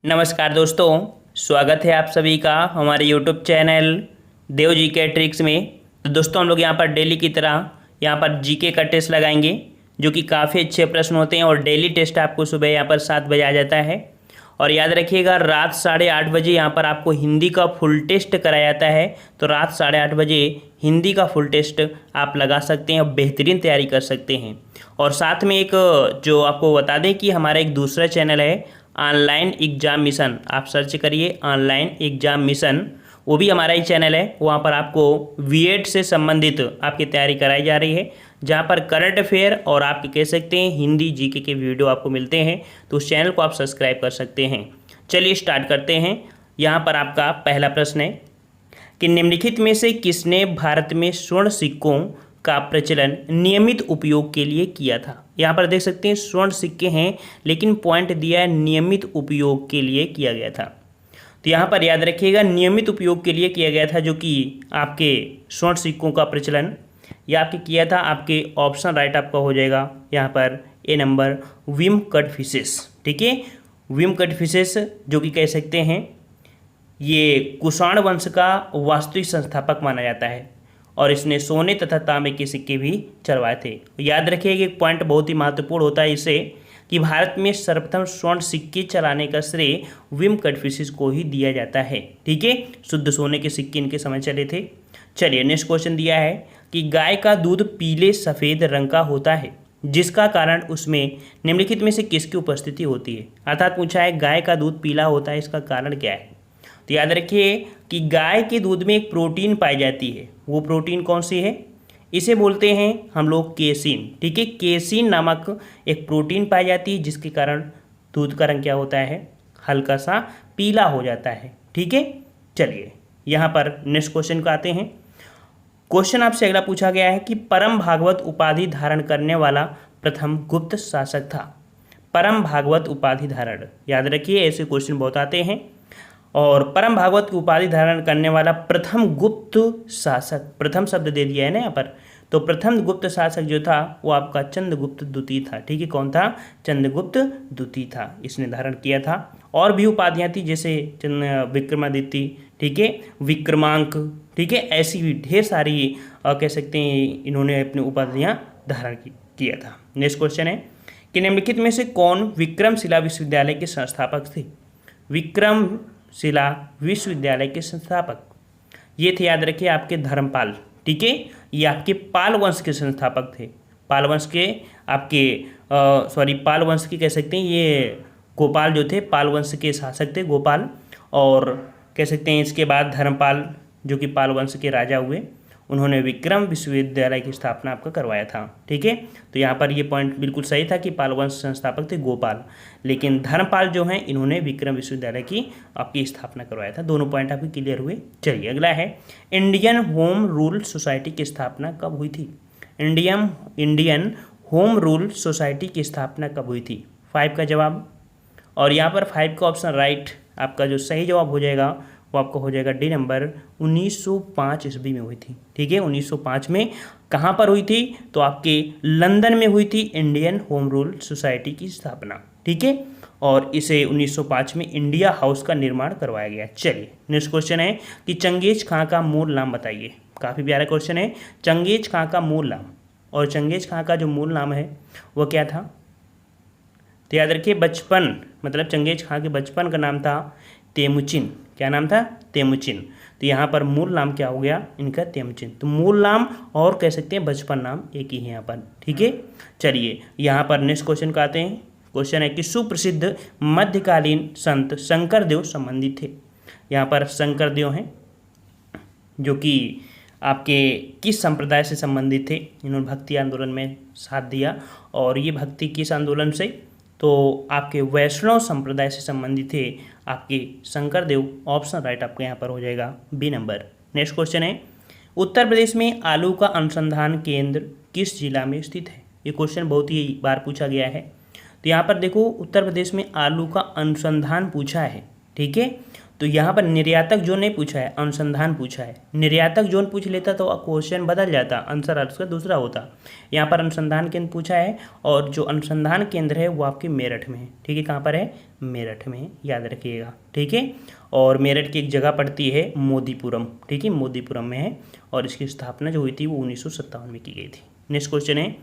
नमस्कार दोस्तों, स्वागत है आप सभी का हमारे YouTube चैनल देव जी के ट्रिक्स में। तो दोस्तों, हम लोग यहाँ पर डेली की तरह यहाँ पर जीके का टेस्ट लगाएंगे, जो कि काफ़ी अच्छे प्रश्न होते हैं। और डेली टेस्ट आपको सुबह यहाँ पर 7 बजे आ जाता है। और याद रखिएगा, रात 8:30 बजे यहाँ पर आपको हिंदी का फुल टेस्ट कराया जाता है। तो रात 8:30 बजे हिंदी का फुल टेस्ट आप लगा सकते हैं और बेहतरीन तैयारी कर सकते हैं। और साथ में एक जो आपको बता दें कि हमारा एक दूसरा चैनल है ऑनलाइन एग्जाम मिशन, आप सर्च करिए ऑनलाइन एग्जाम मिशन, वो भी हमारा ही चैनल है। वहाँ पर आपको बीएड से संबंधित आपकी तैयारी कराई जा रही है, जहाँ पर करंट अफेयर और आप कह सकते हैं हिंदी जीके के वीडियो आपको मिलते हैं। तो उस चैनल को आप सब्सक्राइब कर सकते हैं। चलिए स्टार्ट करते हैं। यहाँ पर आपका पहला प्रश्न है कि निम्नलिखित में से किसने भारत में स्वर्ण सिक्कों का प्रचलन नियमित उपयोग के लिए किया था। यहाँ पर देख सकते हैं स्वर्ण सिक्के हैं, लेकिन पॉइंट दिया है नियमित उपयोग के लिए किया गया था। तो यहाँ पर याद रखिएगा नियमित उपयोग के लिए किया गया था, जो कि आपके स्वर्ण सिक्कों का प्रचलन यह आपके किया था। आपके ऑप्शन राइट आपका हो जाएगा यहाँ पर ए नंबर, विम कटफिशेस। ठीक है, विम कटफिशेस जो कि कह सकते हैं ये कुषाण वंश का वास्तविक संस्थापक माना जाता है, और इसने सोने तथा तांबे के सिक्के भी चलवाए थे। याद रखिए कि एक पॉइंट बहुत ही महत्वपूर्ण होता है इसे, कि भारत में सर्वप्रथम स्वर्ण सिक्के चलाने का श्रेय विम कटफिशेस को ही दिया जाता है। ठीक है, शुद्ध सोने के सिक्के इनके समय चले थे। चलिए नेक्स्ट क्वेश्चन दिया है कि गाय का दूध पीले सफ़ेद रंग का होता है, जिसका कारण उसमें निम्नलिखित में से किसकी उपस्थिति होती है। अर्थात पूछा है गाय का दूध पीला होता है, इसका कारण क्या है। तो याद रखिए कि गाय के दूध में एक प्रोटीन पाई जाती है। वो प्रोटीन कौन सी है? इसे बोलते हैं हम लोग केसिन। ठीक है, केसिन नामक एक प्रोटीन पाई जाती है, जिसके कारण दूध का रंग क्या होता है? हल्का सा पीला हो जाता है। ठीक है, चलिए यहाँ पर नेक्स्ट क्वेश्चन को आते हैं। क्वेश्चन आपसे अगला पूछा गया है कि परम भागवत उपाधि धारण करने वाला प्रथम गुप्त शासक था। परम भागवत उपाधि धारण, याद रखिए ऐसे क्वेश्चन बहुत आते हैं। और परम भागवत की उपाधि धारण करने वाला प्रथम गुप्त शासक, प्रथम शब्द दे दिया है ना यहाँ पर, तो प्रथम गुप्त शासक जो था वो आपका चंद्रगुप्त द्वितीय था। ठीक है, कौन था? चंद्रगुप्त द्वितीय था, इसने धारण किया था। और भी उपाधियाँ थी, जैसे विक्रमादित्य, ठीक है, विक्रमांक, ठीक है, ऐसी भी ढेर सारी कह सकते हैं इन्होंने अपनी उपाधियाँ धारण किया था। नेक्स्ट क्वेश्चन है कि निम्नलिखित में से कौन विक्रमशिला विश्वविद्यालय के संस्थापक थे। विक्रमशिला विश्वविद्यालय के संस्थापक ये थे, याद रखिए, आपके धर्मपाल। ठीक है, ये आपके पाल वंश के संस्थापक थे। पाल वंश के आपके पाल वंश के कह सकते हैं, ये गोपाल जो थे पाल वंश के शासक थे, गोपाल। और कह सकते हैं इसके बाद धर्मपाल जो कि पाल वंश के राजा हुए, उन्होंने विक्रम विश्वविद्यालय की स्थापना आपका करवाया था। ठीक है, तो यहाँ पर ये पॉइंट बिल्कुल सही था कि पाल वंश संस्थापक थे गोपाल, लेकिन धर्मपाल जो हैं इन्होंने विक्रम विश्वविद्यालय की आपकी स्थापना करवाया था। दोनों पॉइंट आपके क्लियर हुए। चलिए अगला है, इंडियन होम रूल सोसाइटी की स्थापना कब हुई थी। इंडियन होम रूल सोसाइटी की स्थापना कब हुई थी? 5 का जवाब। और यहाँ पर 5 का ऑप्शन राइट, आपका जो सही जवाब हो जाएगा वो आपको हो जाएगा डी नंबर, 1905 ईस्वी में हुई थी। ठीक है, 1905 में कहाँ पर हुई थी? तो आपके लंदन में हुई थी इंडियन होम रूल सोसाइटी की स्थापना। ठीक है, और इसे 1905 में इंडिया हाउस का निर्माण करवाया गया। चलिए नेक्स्ट क्वेश्चन है कि चंगेज खां का मूल नाम बताइए। काफ़ी प्यारा क्वेश्चन है, चंगेज खां का मूल नाम। और चंगेज खां का जो मूल नाम है वो क्या था? तो याद रखिए बचपन, मतलब चंगेज खां के बचपन का नाम था तेमुचिन। क्या नाम था? तेमुचिन। तो यहाँ पर मूल नाम क्या हो गया इनका? तेमुचिन। तो मूल नाम और कह सकते हैं बचपन नाम एक ही है यहाँ पर। ठीक है, चलिए यहाँ पर नेक्स्ट क्वेश्चन को आते हैं। क्वेश्चन है कि सुप्रसिद्ध मध्यकालीन संत शंकरदेव संबंधित थे। यहाँ पर शंकरदेव हैं जो कि आपके किस संप्रदाय से संबंधित थे? इन्होंने भक्ति आंदोलन में साथ दिया। और ये भक्ति किस आंदोलन से? तो आपके वैष्णव संप्रदाय से संबंधित थे आपके शंकरदेव। ऑप्शन राइट आपका यहाँ पर हो जाएगा बी नंबर। नेक्स्ट क्वेश्चन है, उत्तर प्रदेश में आलू का अनुसंधान केंद्र किस जिला में स्थित है। ये क्वेश्चन बहुत ही बार पूछा गया है। तो यहाँ पर देखो, उत्तर प्रदेश में आलू का अनुसंधान पूछा है। ठीक है। तो यहाँ पर निर्यातक जोन नहीं पूछा है, अनुसंधान पूछा है। निर्यातक जोन पूछ लेता तो क्वेश्चन बदल जाता, आंसर उसका दूसरा होता। यहाँ पर अनुसंधान केंद्र पूछा है, और जो अनुसंधान केंद्र है वो आपके मेरठ में है। ठीक है, कहाँ पर है? मेरठ में, याद रखिएगा। ठीक है, और मेरठ की एक जगह पड़ती है मोदीपुरम। ठीक है, मोदीपुरम में है, और इसकी स्थापना जो हुई थी वो 1957 में की गई थी। नेक्स्ट क्वेश्चन है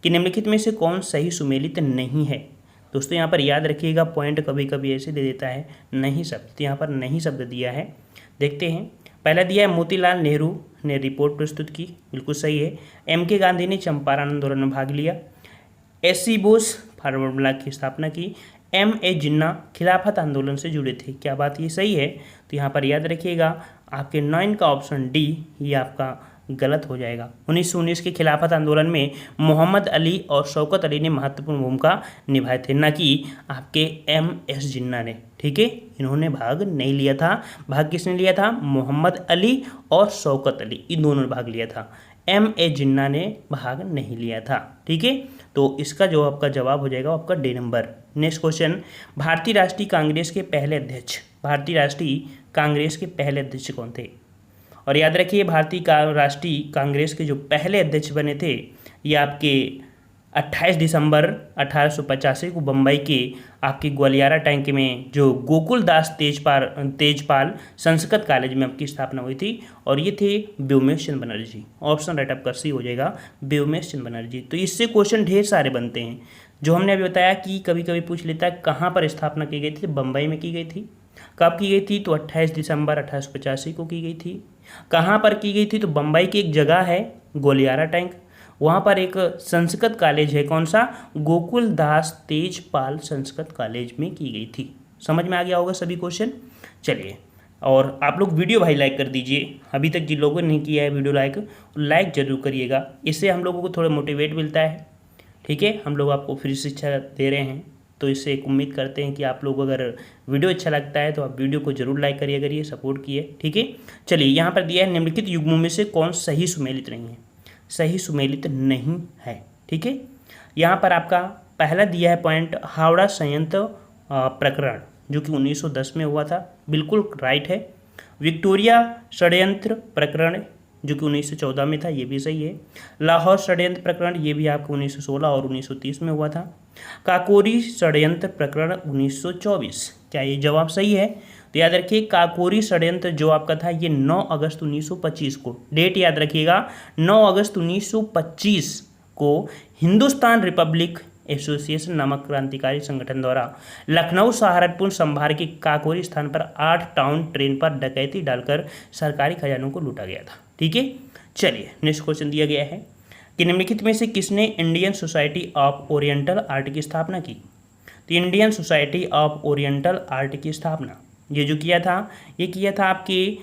कि निम्नलिखित में से कौन सही सुमेलित नहीं है? दोस्तों यहाँ पर याद रखिएगा, पॉइंट कभी कभी ऐसे दे देता है नहीं शब्द, तो यहाँ पर नहीं शब्द दिया है। देखते हैं, पहला दिया है मोतीलाल नेहरू ने रिपोर्ट प्रस्तुत की, बिल्कुल सही है। MK गांधी ने चंपारण आंदोलन में भाग लिया। SC बोस फार्वर्ड ब्लॉक की स्थापना की। MA जिन्ना खिलाफत आंदोलन से जुड़े थे। क्या बात ये सही है? तो यहाँ पर याद रखिएगा, आपके 9 का ऑप्शन डी ये आपका गलत हो जाएगा। 1919 के खिलाफत आंदोलन में मोहम्मद अली और शौकत अली ने महत्वपूर्ण भूमिका निभाए थे, न कि आपके MS जिन्ना ने। ठीक है, इन्होंने भाग नहीं लिया था। भाग किसने लिया था? मोहम्मद अली और शौकत अली, इन दोनों ने भाग लिया था। MA जिन्ना ने भाग नहीं लिया था। ठीक है, तो इसका जो आपका जवाब हो जाएगा आपका डी नंबर। नेक्स्ट क्वेश्चन, भारतीय राष्ट्रीय कांग्रेस के पहले अध्यक्ष, भारतीय राष्ट्रीय कांग्रेस के पहले अध्यक्ष कौन थे? और याद रखिए, भारतीय राष्ट्रीय कांग्रेस के जो पहले अध्यक्ष बने थे ये आपके 28 दिसंबर 1885 को बम्बई के आपके ग्वालियारा टैंक में जो गोकुलदास तेजपाल संस्कृत कॉलेज में आपकी स्थापना हुई थी, और ये थे व्योमेश चंद्र बनर्जी। ऑप्शन राइट आपका सी हो जाएगा, व्योमेश चंद्र बनर्जी। तो इससे क्वेश्चन ढेर सारे बनते हैं। जो हमने अभी बताया कि कभी कभी पूछ लेता है कहाँ पर स्थापना की गई थी, बम्बई में की गई थी। कब की गई थी? तो 28 दिसंबर 1885 को की गई थी। कहाँ पर की गई थी? तो बम्बई की एक जगह है ग्वालियारा टैंक, वहाँ पर एक संस्कृत कॉलेज है, कौन सा? गोकुलदास तेजपाल संस्कृत कॉलेज में की गई थी। समझ में आ गया होगा सभी क्वेश्चन। चलिए, और आप लोग वीडियो भाई लाइक कर दीजिए, अभी तक जिन लोगों ने नहीं किया है वीडियो लाइक जरूर करिएगा, इससे हम लोगों को थोड़ा मोटिवेट मिलता है। ठीक है, हम लोग आपको फ्री शिक्षा दे रहे हैं, तो इससे एक उम्मीद करते हैं कि आप लोग अगर वीडियो अच्छा लगता है तो आप वीडियो को जरूर लाइक करिए, करिए, सपोर्ट किए। ठीक है, चलिए, यहाँ पर दिया है निम्नलिखित युग्मों में से कौन सही सुमेलित नहीं है? सही सुमेलित नहीं है। ठीक है, यहाँ पर आपका पहला दिया है पॉइंट, हावड़ा संयंत्र प्रकरण जो कि 1910 में हुआ था, बिल्कुल राइट है। विक्टोरिया षड्यंत्र प्रकरण जो कि 1914 में था, ये भी सही है। लाहौर षड्यंत्र प्रकरण ये भी आपको 1916 और 1930 में हुआ था। काकोरी षड्यंत्र प्रकरण 1924, क्या ये जवाब सही है? तो याद रखिए, काकोरी षड्यंत्र जो आपका था ये 9 अगस्त 1925 को, डेट याद रखिएगा, 9 अगस्त 1925 को हिंदुस्तान रिपब्लिक एसोसिएशन नामक क्रांतिकारी संगठन द्वारा लखनऊ सहारनपुर संभाग के काकोरी स्थान पर 8 टाउन ट्रेन पर डकैती डालकर सरकारी खजानों को लूटा गया था। ठीक है, चलिए, नेक्स्ट क्वेश्चन दिया गया है कि निम्नलिखित में से किसने Indian society of oriental art की स्थापना की? तो Indian society of oriental art की स्थापना ये जो किया था, ये किया था आपके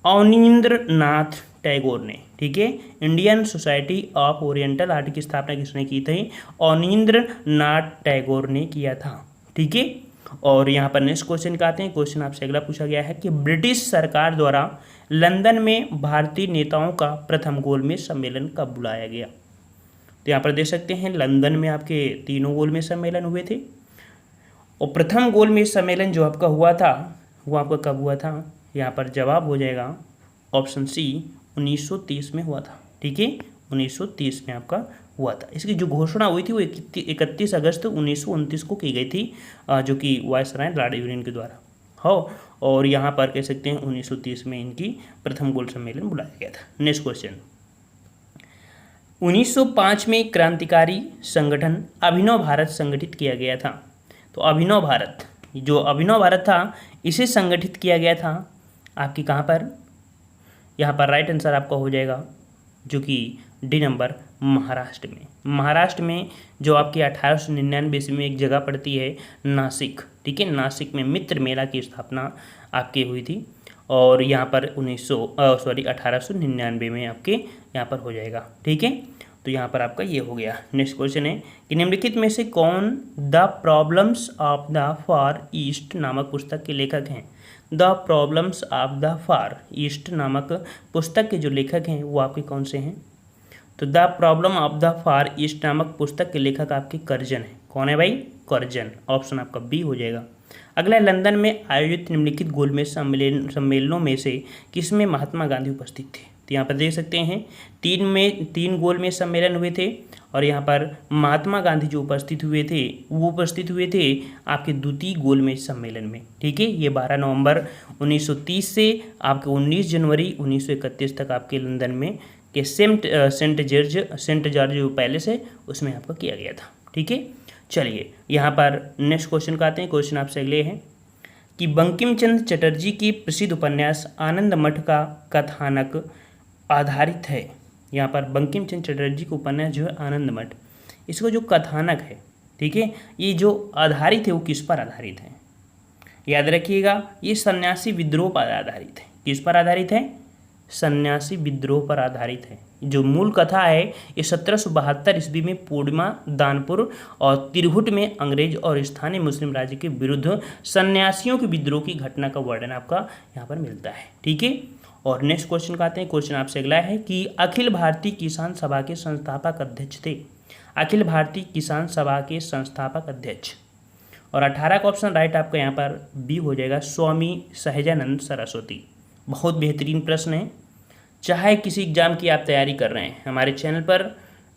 अवनींद्रनाथ टैगोर ने। ठीक है, Indian society of oriental art की स्थापना किसने की थी? अवनींद्रनाथ टैगोर ने किया था। ठीक है, और यहाँ पर नेक्स्ट क्वेश्चन का आते हैं। क्वेश्चन आपसे अगला पूछा गया है कि ब्रिटिश सरकार द्वारा लंदन में भारतीय नेताओं का प्रथम गोलमेज सम्मेलन कब बुलाया गया? तो यहाँ पर देख सकते हैं, लंदन में आपके 3 गोलमेज सम्मेलन हुए थे, और प्रथम गोलमेज सम्मेलन जो आपका हुआ था वो आपका कब हुआ था? यहाँ पर जवाब हो जाएगा ऑप्शन सी, 1930 में हुआ था। ठीक है, 1930 में आपका हुआ था। इसकी जो घोषणा हुई थी वो 31 अगस्त 1929 को की गई थी, जो कि वायसराय लॉर्ड इरविन के द्वारा हो, और यहाँ पर कह सकते हैं 1930 में इनकी प्रथम गोल सम्मेलन बुलाया गया था। नेक्स्ट क्वेश्चन, 1905 में क्रांतिकारी संगठन अभिनव भारत संगठित किया गया था। तो अभिनव भारत, जो अभिनव भारत था इसे संगठित किया गया था आपकी कहाँ पर? यहाँ पर राइट आंसर आपका हो जाएगा जो कि डी नंबर, महाराष्ट्र में। महाराष्ट्र में जो आपकी 1899 ईस्वी में एक जगह पड़ती है नासिक। ठीक है, नासिक में मित्र मेला की स्थापना आपकी हुई थी, और यहाँ पर 1899 में आपके यहाँ पर हो जाएगा। ठीक है, तो यहाँ पर आपका ये हो गया। नेक्स्ट क्वेश्चन है कि निम्नलिखित में से कौन the problems of the far east नामक पुस्तक के लेखक हैं? The problems of the far east नामक पुस्तक के जो लेखक हैं वो आपके कौन से हैं? तो the problem of the far east नामक पुस्तक के लेखक आपके कर्जन हैं। कौन है भाई? कर्जन। ऑप्शन आपका बी हो जाएगा। अगला है, लंदन में आयोजित निम्नलिखित गोलमेज सम्मेलनों में से किसमें महात्मा गांधी उपस्थित थे? तो यहाँ पर देख सकते हैं 3 गोलमेज सम्मेलन हुए थे और यहाँ पर महात्मा गांधी जो उपस्थित हुए थे वो उपस्थित हुए थे आपके द्वितीय गोलमेज सम्मेलन में। ठीक है, ये 12 नवंबर 1930 से आपके 19 जनवरी 1931 तक आपके लंदन में के सेंट जॉर्ज जो पैलेस है उसमें आपका किया गया था। ठीक है, चलिए यहाँ पर नेक्स्ट क्वेश्चन का आते हैं। क्वेश्चन आपसे अगले हैं कि बंकिम चंद्र चटर्जी की प्रसिद्ध उपन्यास आनंद मठ का कथानक आधारित है। यहाँ पर बंकिम चंद्र चटर्जी का उपन्यास जो है आनंद मठ, इसका जो कथानक है, ठीक है, ये जो आधारित है वो किस पर आधारित है? याद रखिएगा, ये सन्यासी विद्रोह पर आधारित है। किस पर आधारित है? सन्यासी विद्रोह पर आधारित है। जो मूल कथा है ये 1772 ईस्वी में पूर्णिमा, दानपुर और तिरहुट में अंग्रेज और स्थानीय मुस्लिम राज्य के विरुद्ध सन्यासियों के विद्रोह की घटना का वर्णन आपका यहाँ पर मिलता है। ठीक है, और नेक्स्ट क्वेश्चन का आते हैं। क्वेश्चन आपसे अगला है कि अखिल भारतीय किसान सभा के संस्थापक अध्यक्ष थे। अखिल भारतीय किसान सभा के संस्थापक अध्यक्ष, और 18 का ऑप्शन राइट आपका यहाँ पर बी हो जाएगा, स्वामी सहजानंद सरस्वती। बहुत बेहतरीन प्रश्न है। चाहे किसी एग्ज़ाम की आप तैयारी कर रहे हैं, हमारे चैनल पर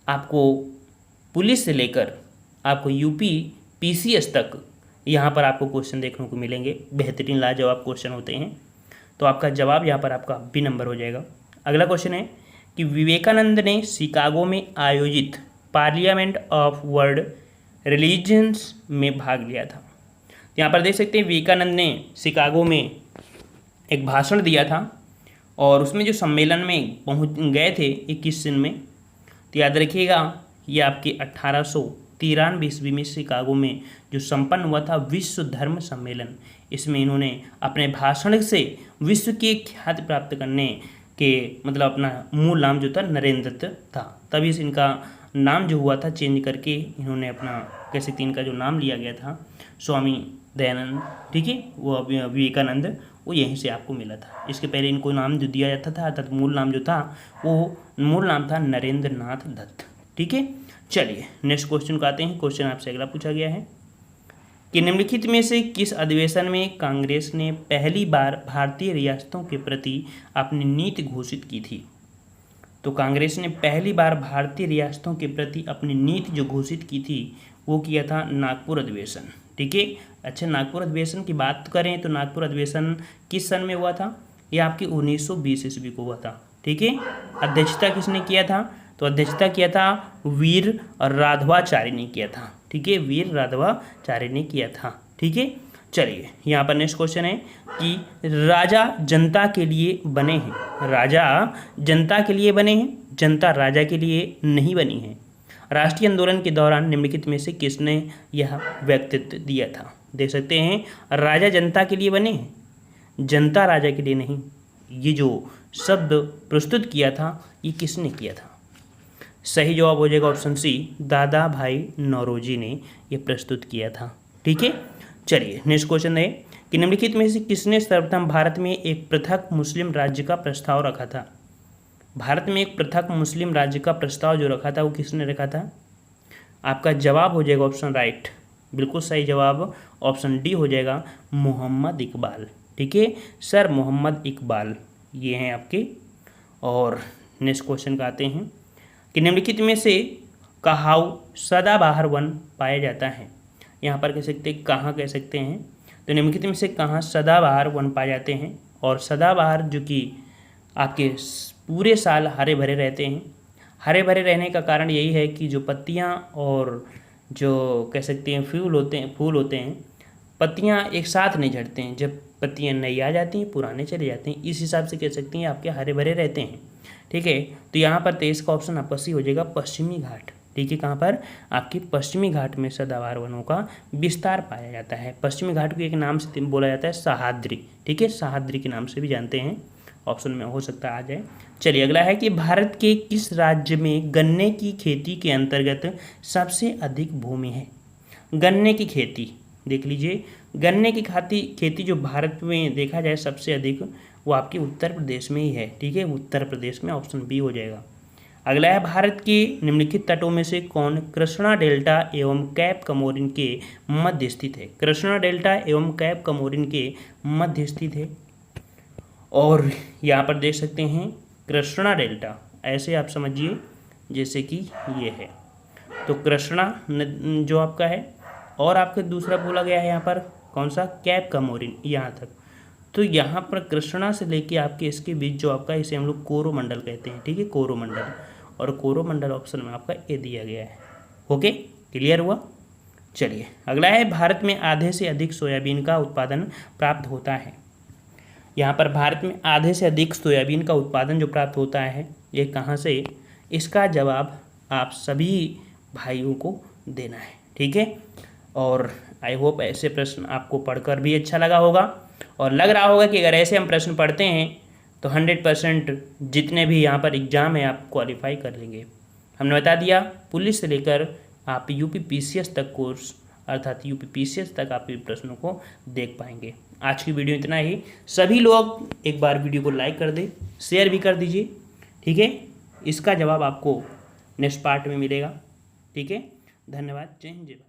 आपको पुलिस से लेकर आपको यूपी पीसीएस तक यहाँ पर आपको क्वेश्चन देखने को मिलेंगे। बेहतरीन लाजवाब क्वेश्चन होते हैं, तो आपका जवाब यहाँ पर आपका बी नंबर हो जाएगा। अगला क्वेश्चन है कि विवेकानंद ने शिकागो में आयोजित पार्लियामेंट ऑफ वर्ल्ड रिलीजन्स में भाग लिया था। यहाँ पर देख सकते हैं विवेकानंद ने शिकागो में एक भाषण दिया था और उसमें जो सम्मेलन में पहुँच गए थे 21 सन में, तो याद रखिएगा ये आपके 1893 ईस्वी में शिकागो में जो संपन्न हुआ था विश्व धर्म सम्मेलन, इसमें इन्होंने अपने भाषण से विश्व की ख्याति प्राप्त करने के मतलब अपना मूल नाम जो था नरेंद्र दत्त था। तभी से इनका नाम जो हुआ था चेंज करके इन्होंने अपना कह सकते इनका जो नाम लिया गया था स्वामी दयानंद, ठीक है, वो विवेकानंद, वो यहीं से आपको मिला था। इसके पहले इनको नाम जो दिया जाता था अर्थात मूल नाम जो था वो मूल नाम था नरेंद्र नाथ दत्त। ठीक है, चलिए नेक्स्ट क्वेश्चन को आते हैं। क्वेश्चन आपसे अगला पूछा गया है कि निम्नलिखित में से किस अधिवेशन में कांग्रेस ने पहली बार भारतीय रियासतों के प्रति अपनी नीति घोषित की थी? तो कांग्रेस ने पहली बार भारतीय रियासतों के प्रति अपनी नीति जो घोषित की थी वो किया था नागपुर अधिवेशन। ठीक है, अच्छा नागपुर अधिवेशन की बात करें तो नागपुर अधिवेशन किस सन में हुआ था? ये आपकी 1920 ईस्वी को हुआ था। ठीक है, अध्यक्षता किसने किया था? तो अध्यक्षता किया था वीर राघवाचार्य ने किया था। ठीक है, वीर राघवाचार्य ने किया था। ठीक है, चलिए यहाँ पर नेक्स्ट क्वेश्चन है कि राजा जनता के लिए बने हैं। राजा जनता के लिए बने हैं, जनता राजा के लिए नहीं बनी है। राष्ट्रीय आंदोलन के दौरान निम्नलिखित में से किसने यह व्यक्तित्व दिया था? देख सकते हैं राजा जनता के लिए बने हैं, जनता राजा के लिए नहीं। ये जो शब्द प्रस्तुत किया था ये किसने किया था? सही जवाब हो जाएगा ऑप्शन सी, दादा भाई नौरोजी ने ये प्रस्तुत किया था। ठीक है, चलिए नेक्स्ट क्वेश्चन है कि निम्नलिखित में से किसने सर्वप्रथम भारत में एक पृथक मुस्लिम राज्य का प्रस्ताव रखा था? भारत में एक पृथक मुस्लिम राज्य का प्रस्ताव जो रखा था वो किसने रखा था? आपका जवाब हो जाएगा ऑप्शन राइट, बिल्कुल सही जवाब ऑप्शन डी हो जाएगा, मोहम्मद इकबाल। ठीक है, सर मोहम्मद इकबाल ये हैं आपके। और नेक्स्ट क्वेश्चन का आते हैं कि निम्नलिखित में से कहाऊ सदाबहार वन पाया जाता है? यहाँ पर कह सकते हैं कहाँ कह सकते हैं, तो निम्नलिखित में से कहाँ सदाबहार वन पाए जाते हैं? और सदाबहार जो कि आपके पूरे साल हरे भरे रहते हैं। हरे भरे रहने का कारण यही है कि जो पत्तियाँ और जो कह सकते हैं फूल होते हैं, पत्तियाँ एक साथ नहीं झड़ते हैं। जब पत्तियाँ नई आ जाती हैं पुराने चले जाते हैं, इस हिसाब से कह सकते हैं आपके हरे भरे रहते हैं। ठीक है, तो यहाँ पर 23 का ऑप्शन आपका सी हो जाएगा, पश्चिमी घाट। ठीक है, कहाँ पर? आपकी पश्चिमी घाट में सदाबहार वनों का विस्तार पाया जाता है। पश्चिमी घाट को एक नाम से बोला जाता है सह्याद्री। ठीक है, सह्याद्री के नाम से भी जानते हैं, ऑप्शन में हो सकता है आ जाए। चलिए अगला है कि भारत के किस राज्य में गन्ने की खेती के अंतर्गत सबसे अधिक भूमि है? गन्ने की खेती देख लीजिए, गन्ने की खेती जो भारत में देखा जाए सबसे अधिक वो आपके उत्तर प्रदेश में ही है। ठीक है, उत्तर प्रदेश में ऑप्शन बी हो जाएगा। अगला है, भारत के निम्नलिखित तटों में से कौन कृष्णा डेल्टा एवं कैप कमोरिन के मध्य स्थित है? कृष्णा डेल्टा एवं कैप कमोरिन के मध्य स्थित है। और यहाँ पर देख सकते हैं कृष्णा डेल्टा, ऐसे आप समझिए जैसे कि ये है, तो कृष्णा जो आपका है, और आपका दूसरा बोला गया है यहाँ पर कौन सा, कैप कमोरिन यहाँ तक। तो यहाँ पर कृष्णा से लेके आपके इसके बीच जो आपका, इसे हम लोग कोरोमंडल कहते हैं, ठीक है, कोरोमंडल, और कोरोमंडल ऑप्शन में आपका ए दिया गया है। ओके, क्लियर हुआ। चलिए अगला है, भारत में आधे से अधिक सोयाबीन का उत्पादन प्राप्त होता है। यहाँ पर भारत में आधे से अधिक सोयाबीन का उत्पादन जो प्राप्त होता है, ये कहाँ से, इसका जवाब आप सभी भाइयों को देना है, ठीक है। और आई होप ऐसे प्रश्न आपको पढ़कर भी अच्छा लगा होगा, और लग रहा होगा कि अगर ऐसे हम प्रश्न पढ़ते हैं तो 100% जितने भी यहाँ पर एग्ज़ाम है आप क्वालिफाई कर लेंगे। हमने बता दिया पुलिस से लेकर आप यूपीपीसीएस तक कोर्स, अर्थात यूपीपीसीएस तक आप इन प्रश्नों को देख पाएंगे। आज की वीडियो इतना ही। सभी लोग एक बार वीडियो को लाइक कर दें, शेयर भी कर दीजिए, ठीक है। इसका जवाब आपको नेक्स्ट पार्ट में मिलेगा, ठीक है। धन्यवाद। जय हिंद, जय भारत।